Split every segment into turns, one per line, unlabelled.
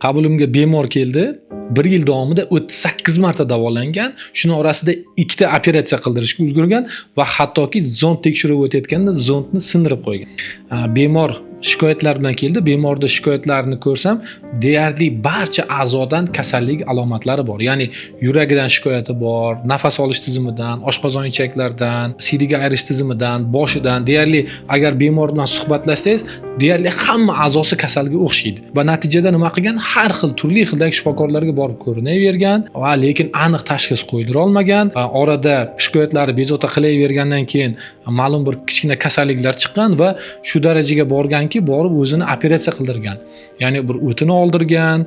Qabulimga bemor keldi. 1 yil davomida 38 marta davolangan. Shuni orasida 2 ta operatsiya qildirishga ulgurgan va hattoki zond tekshiruvi o'tayotganda zondni sindirib qo'ygan. Bemor shikoyatlar bilan keldi. Bemorda shikoyatlarini ko'rsam, deyarli barcha a'zodan kasallik alomatlari bor. Ya'ni yuragidan shikoyati bor, nafas olish tizimidan, oshqozon ichaklardan, siydiga ayrish tizimidan, boshidan, deyarli agar bemor bilan suhbatlashsangiz, deyarli hamma a'zosi kasalga o'xshaydi. Va natijada nima qilgan? Har xil turli xildagi shifokorlarga borib ko'rinavergan va lekin aniq tashxis qo'ydira olmagan. Orada shikoyatlari bezovta qilavergandan keyin ma'lum bir kichkina kasalliklar chiqqan va shu darajaga borganki, borib o'zini operatsiya qildirgan. Ya'ni bir o'tini oldirgan,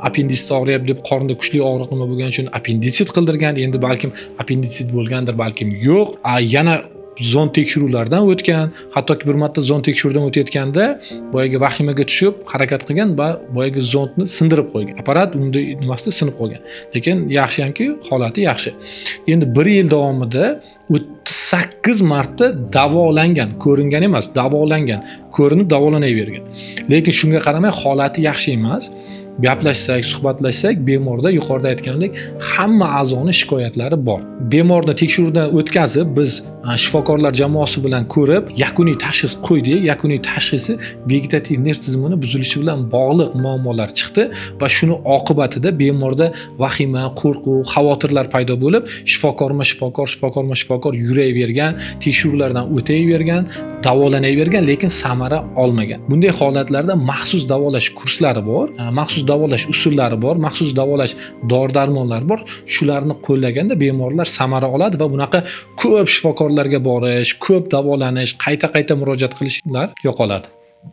appenditsit og'riyapti deb qornida kuchli og'riq nima bo'lgani uchun appenditsit qildirgan. Endi balkim appenditsit bo'lgandir, balkim yo'q. Yana zond tekshiruvlardan o'tgan, hattoki bir marta zond tekshiruvdan o'tayotganda boyaga vahimaga tushib harakat qilgan va boyaga zondni sindirib qo'ygan. Apparat unda nimasida sinib qolgan. Lekin yaxshi-hamki, holati yaxshi. Endi 1 yil davomida 38 marta davolangan, ko'ringan emas, davolangan, ko'rinib davolanavergan. Lekin shunga qaramay holati yaxshi emas. Gaplashsak, suhbatlashsak, bemorda yuqorida aytganimdek hamma a'zoni shikoyatlari bor. Bemorni tekshiruvdan o'tkazib, biz shifokorlar jamoasi bilan ko'rib, yakuniy tashxis qo'ydik. Yakuniy tashxisi vegetativ nerv tizimini buzilishi bilan bog'liq muammolar chiqdi va shuni oqibatida bemorda vahima, qo'rquv, xavotirlar paydo bo'lib, shifokor yuravergan, tekshiruvlardan o'tavergan, davolanavergan, lekin samara olmagan. Bunday holatlarda maxsus davolash kurslari bor, maxsus davolash usullari bor, maxsus davolash dori-darmonlar bor. Shularni qo'llaganda bemorlar samara oladi va bunaqa ko'p shifokorlarga borish, ko'p davolanish, qayta murojaat qilishlar yo'qoladi.